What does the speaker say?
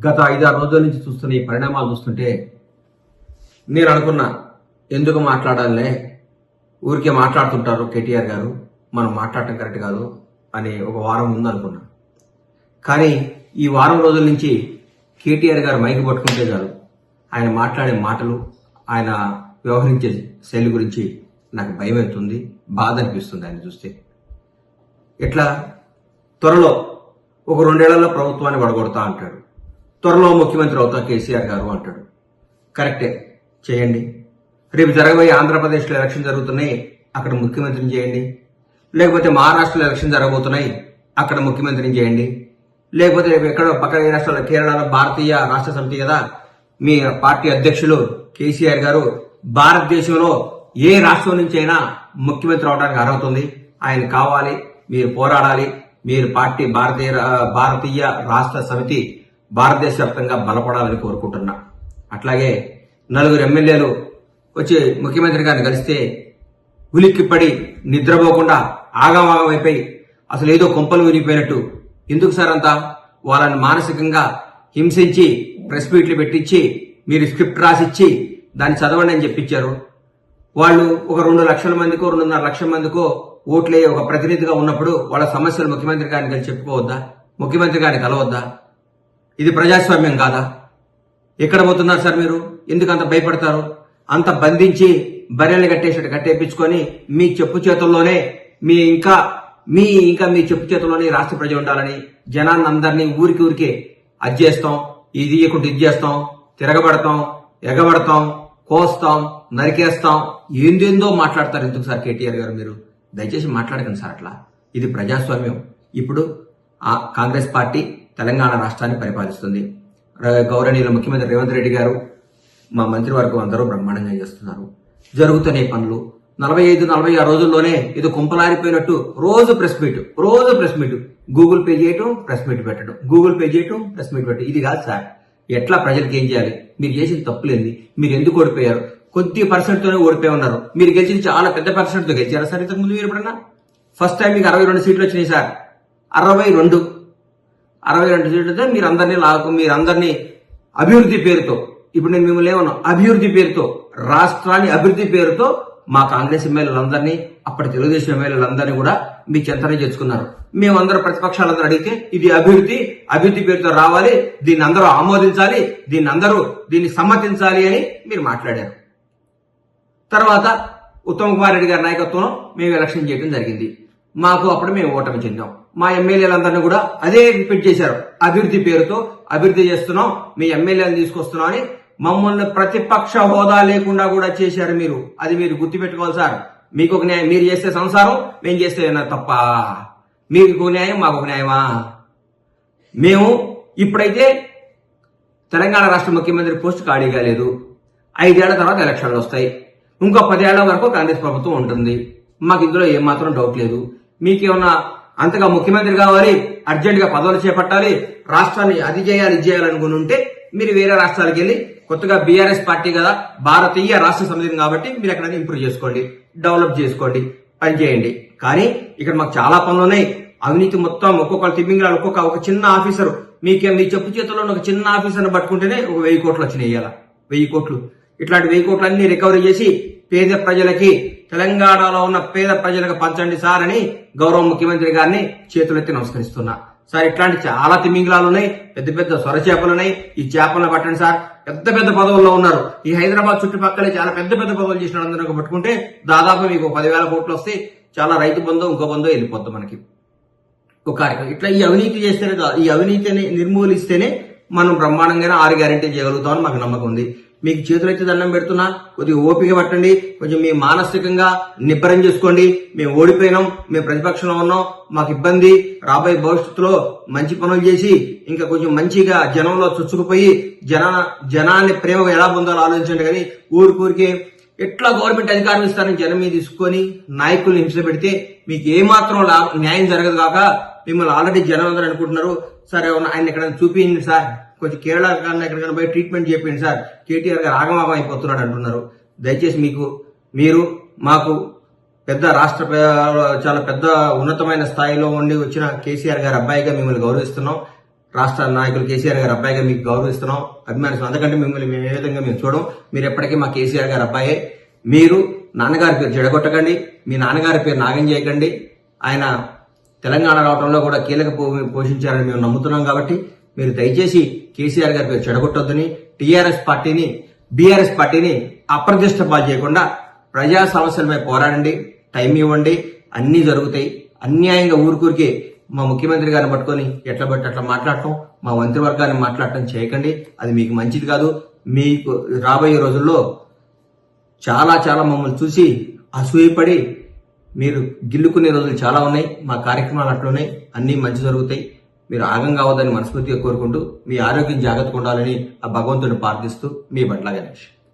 గత 5-6 రోజుల నుంచి చూస్తున్న ఈ పరిణామాలు చూస్తుంటే నేను అనుకున్నా, ఎందుకు మాట్లాడాలనే, ఊరికే మాట్లాడుతుంటారు కేటీఆర్ గారు, మనం మాట్లాడటం కరెక్ట్ కాదు అని ఒక వారం ముందు అనుకున్నా. కానీ ఈ వారం రోజుల నుంచి కేటీఆర్ గారు మైకి పట్టుకుంటే చాలు, ఆయన మాట్లాడే మాటలు, ఆయన వ్యవహరించే శైలి గురించి నాకు భయం అవుతుంది, బాధ అనిపిస్తుంది ఆయన చూస్తే. ఎట్లా త్వరలో ఒక 2 ఏళ్లలో ప్రభుత్వాన్ని వడగొడతా అంటాడు, త్వరలో ముఖ్యమంత్రి అవుతా కేసీఆర్ గారు అంటాడు. కరెక్టే, చేయండి. రేపు జరగబోయే ఆంధ్రప్రదేశ్లో ఎలక్షన్ జరుగుతున్నాయి, అక్కడ ముఖ్యమంత్రిని చేయండి. లేకపోతే మహారాష్ట్రలో ఎలక్షన్ జరగబోతున్నాయి, అక్కడ ముఖ్యమంత్రిని చేయండి. లేకపోతే ఎక్కడో పక్కన రాష్ట్రాల్లో, కేరళలో భారతీయ రాష్ట్ర సమితి కదా, మీ పార్టీ అధ్యక్షులు కేసీఆర్ గారు భారతదేశంలో ఏ రాష్ట్రం నుంచి అయినా ముఖ్యమంత్రి అవడానికి అర్హత ఉంది, ఆయన కావాలి, మీరు పోరాడాలి, మీరు పార్టీ భారతీయ రాష్ట్ర సమితి భారతదేశ వ్యాప్తంగా బలపడాలని కోరుకుంటున్నా. అట్లాగే 4 ఎమ్మెల్యేలు వచ్చి ముఖ్యమంత్రి గారిని కలిస్తే ఉలిక్కిపడి నిద్రపోకుండా ఆగమాగమైపోయి అసలు ఏదో కొంపలు విరిగిపోయినట్టు, ఎందుకు సార్ అంతా, వాళ్ళని మానసికంగా హింసించి ప్రెస్ మీట్లు పెట్టించి మీరు స్క్రిప్ట్ రాసిచ్చి దాన్ని చదవండి అని చెప్పించారు. వాళ్ళు ఒక 2 లక్షల మందికో 2.5 లక్షల మందికో ఓట్లే ఒక ప్రతినిధిగా ఉన్నప్పుడు వాళ్ళ సమస్యలు ముఖ్యమంత్రి గారిని కలిసి చెప్పుకోవద్దా, ముఖ్యమంత్రి గారిని కలవద్దా? ఇది ప్రజాస్వామ్యం కాదా? ఎక్కడ పోతున్నారు సార్ మీరు? ఎందుకు అంత భయపడతారు? అంత బంధించి బర్రెల్ని కట్టేసినట్టు కట్టేపించుకొని మీ చెప్పు చేతుల్లోనే మీ చెప్పు చేతుల్లోనే రాష్ట్ర ప్రజలు ఉండాలని జనాన్ని అందరినీ ఊరికే అది చేస్తాం, ఇది ఇయకుండా ఇది చేస్తాం, తిరగబడతాం, ఎగబడతాం, కోస్తాం, నరికేస్తాం, ఏందేందో మాట్లాడతారు. ఎందుకు సార్ కేటీఆర్ గారు మీరు దయచేసి మాట్లాడకండి సార్ అట్లా. ఇది ప్రజాస్వామ్యం. ఇప్పుడు కాంగ్రెస్ పార్టీ తెలంగాణ రాష్ట్రాన్ని పరిపాలిస్తుంది. గౌరవనీయుల ముఖ్యమంత్రి రేవంత్ రెడ్డి గారు, మా మంత్రివర్గం అందరూ బ్రహ్మాండంగా చేస్తున్నారు. జరుగుతున్న పనులు 45-46 రోజుల్లోనే ఇది కుంపలారిపోయినట్టు రోజు ప్రెస్ మీట్, గూగుల్ పే చేయటం, ప్రెస్ మీట్ పెట్టడం, గూగుల్ పే చేయటం, ప్రెస్ మీట్ పెట్టడం. ఇది కాదు సార్. ఎట్లా ప్రజలకు ఏం చేయాలి? మీరు చేసిన తప్పులేంది? మీరు ఎందుకు ఓడిపోయారు? కొద్ది పర్సెంట్తోనే ఓడిపోయి ఉన్నారు. మీరు గెలిచింది చాలా పెద్ద పర్సెంట్తో గెలిచారా సార్ ఇంతకు ముందు? మీరు ఎప్పుడన్నా ఫస్ట్ టైం మీకు 62 సీట్లు వచ్చినాయి సార్. 62 సీట్లతో మీరందరినీ అభివృద్ధి పేరుతో, ఇప్పుడు నేను మిమ్మల్ని ఏమన్నా, అభివృద్ధి పేరుతో, రాష్ట్రాన్ని అభివృద్ధి పేరుతో మా కాంగ్రెస్ ఎమ్మెల్యేలందరినీ, అప్పటి తెలుగుదేశం ఎమ్మెల్యేలందరినీ కూడా మీ చెంతనే చేర్చుకున్నారు. మేమందరూ ప్రతిపక్షాలందరూ అడిగితే ఇది అభివృద్ధి పేరుతో రావాలి, దీన్ని అందరూ ఆమోదించాలి, దీన్ని సమ్మతించాలి అని మీరు మాట్లాడారు. తర్వాత ఉత్తమ్ కుమార్ రెడ్డి గారి నాయకత్వంలో మేము ఎలక్షన్ చేయడం జరిగింది. మాకు అప్పుడు మేము ఓటమి చెందాం. మా ఎమ్మెల్యేలందరినీ కూడా అదే రిపీట్ చేశారు, అభివృద్ధి పేరుతో అభివృద్ధి చేస్తున్నాం, మీ ఎమ్మెల్యేలను తీసుకొస్తున్నాం అని మమ్మల్ని ప్రతిపక్ష హోదా లేకుండా కూడా చేశారు మీరు. అది మీరు గుర్తుపెట్టుకోవాలి సార్. మీకు ఒక న్యాయం, మీరు చేస్తే సంసారం, మేము చేస్తే తప్ప. మీకు ఒక న్యాయం, మాకు ఒక న్యాయమా? మేము ఇప్పుడైతే తెలంగాణ రాష్ట్ర ముఖ్యమంత్రి పోస్ట్ ఖాళీగా లేదు. 5 ఏళ్ల తర్వాత ఎలక్షన్లు వస్తాయి. ఇంకో 10 ఏళ్ల వరకు కాంగ్రెస్ ప్రభుత్వం ఉంటుంది. మాకు ఇందులో ఏమాత్రం డౌట్ లేదు. మీకేమన్నా అంతగా ముఖ్యమంత్రి కావాలి, అర్జెంట్ గా పదవులు చేపట్టాలి, రాష్ట్రాన్ని అది చేయాలి ఇది చేయాలనుకుని ఉంటే మీరు వేరే రాష్ట్రాలకు వెళ్ళి, కొత్తగా బీఆర్ఎస్ పార్టీ కదా, భారతీయ రాష్ట్ర సమితి కాబట్టి మీరు ఎక్కడైనా ఇంప్రూవ్ చేసుకోండి, డెవలప్ చేసుకోండి, పని చేయండి. కానీ ఇక్కడ మాకు చాలా పనులు ఉన్నాయి. అవినీతి మొత్తం ఒక్కొక్కరు తిమ్మింగ్లాలు, ఒక చిన్న ఆఫీసర్, మీ చెప్పు చేతుల్లో ఒక చిన్న ఆఫీసర్ని పట్టుకుంటేనే ఒక 1000 కోట్లు వచ్చినాయి. ఇవాళ 1000 కోట్లు. ఇట్లాంటి 1000 కోట్లన్నీ రికవరీ చేసి పేద ప్రజలకి, తెలంగాణలో ఉన్న పేద ప్రజలకు పంచండి సార్ అని గౌరవ ముఖ్యమంత్రి గారిని చేతులెత్తి నమస్కరిస్తున్నా. సార్ ఇట్లాంటి చాలా తిమింగలాలు ఉన్నాయి, పెద్ద సొర చేపలు ఉన్నాయి, ఈ చేపలను పట్టండి సార్. పెద్ద పదవుల్లో ఉన్నారు. ఈ హైదరాబాద్ చుట్టుపక్కల చాలా పెద్ద పదవులు చేసిన అందరూ పట్టుకుంటే దాదాపు మీకు 10,000 కోట్లు వస్తే చాలా రైతు బంధు, ఇంకో బంధు వెళ్ళిపోద్ది మనకి ఒక కార్యక్రమం. ఇట్లా ఈ అవినీతి చేస్తేనే, ఈ అవినీతిని నిర్మూలిస్తేనే మనం బ్రహ్మాండంగానే 6 గ్యారెంటీ చేయగలుగుతామని మాకు నమ్మకం ఉంది. మీకు చేతులైతే దండం పెడుతున్నా, కొద్దిగా ఓపిక పట్టండి, కొంచెం మీ మానసికంగా నిబ్బరం చేసుకోండి. మేము ఓడిపోయినాం, మేము ప్రతిపక్షంలో ఉన్నాం, మాకు ఇబ్బంది, రాబోయే భవిష్యత్తులో మంచి పనులు చేసి ఇంకా కొంచెం మంచిగా జనంలో చొచ్చుకుపోయి జనాన్ని ప్రేమగా ఎలా పొందాలో ఆలోచించండి. కానీ ఊరికే ఎట్లా గవర్నమెంట్ అధికారం ఇస్తారని జనం మీద తీసుకొని నాయకుల్ని హింస పెడితే మీకు ఏమాత్రం న్యాయం జరగదు కాక మిమ్మల్ని ఆల్రెడీ జనం అందరూ అనుకుంటున్నారు, సరే ఆయన ఎక్కడైనా చూపించండి సార్, కొంచెం కేరళ కన్నా ఎక్కడికైనా పోయి ట్రీట్మెంట్ చేయండి సార్, కేటీఆర్ గారు ఆగమాగం అయిపోతున్నాడు అంటున్నారు. దయచేసి మీరు మాకు పెద్ద రాష్ట్ర చాలా పెద్ద ఉన్నతమైన స్థాయిలో ఉండి వచ్చిన కేసీఆర్ గారి అబ్బాయిగా మిమ్మల్ని గౌరవిస్తున్నాం. రాష్ట్ర నాయకులు కేసీఆర్ గారి అబ్బాయిగా మీకు గౌరవిస్తున్నాం, అభిమానిస్తున్నాం. అందుకంటే మిమ్మల్ని మేము ఏ విధంగా మేము చూడం. మీరు ఎప్పటికీ మా కేసీఆర్ గారి అబ్బాయే. మీరు నాన్నగారి పేరు చెడగొట్టకండి, మీ నాన్నగారి పేరు నాగం చేయకండి. ఆయన తెలంగాణ రావడంలో కూడా కీలక పోషించారని మేము నమ్ముతున్నాం. కాబట్టి మీరు దయచేసి కేసీఆర్ గారి పేరు చెడగొట్టొద్దని, బీఆర్ఎస్ పార్టీని అప్రతిష్ట పాలు చేయకుండా ప్రజా సమస్యలపై పోరాడండి. టైం ఇవ్వండి, అన్నీ జరుగుతాయి. అన్యాయంగా ఊరికూరికి మా ముఖ్యమంత్రి గారిని పట్టుకొని ఎట్లా బట్టి అట్లా మాట్లాడటం, మా మంత్రివర్గాన్ని మాట్లాడటం చేయకండి. అది మీకు మంచిది కాదు. మీకు రాబోయే రోజుల్లో చాలా చాలా మమ్మల్ని చూసి అసూయపడి మీరు గిల్లుకునే రోజులు చాలా ఉన్నాయి. మా కార్యక్రమాలు అట్లున్నాయి, అన్నీ మంచి జరుగుతాయి. మీరు ఆగం కావద్దని మనస్ఫూర్తిగా కోరుకుంటూ మీ ఆరోగ్యం జాగ్రత్తగా ఉండాలని ఆ భగవంతుడిని ప్రార్థిస్తూ మీ బట్ల గణేష్.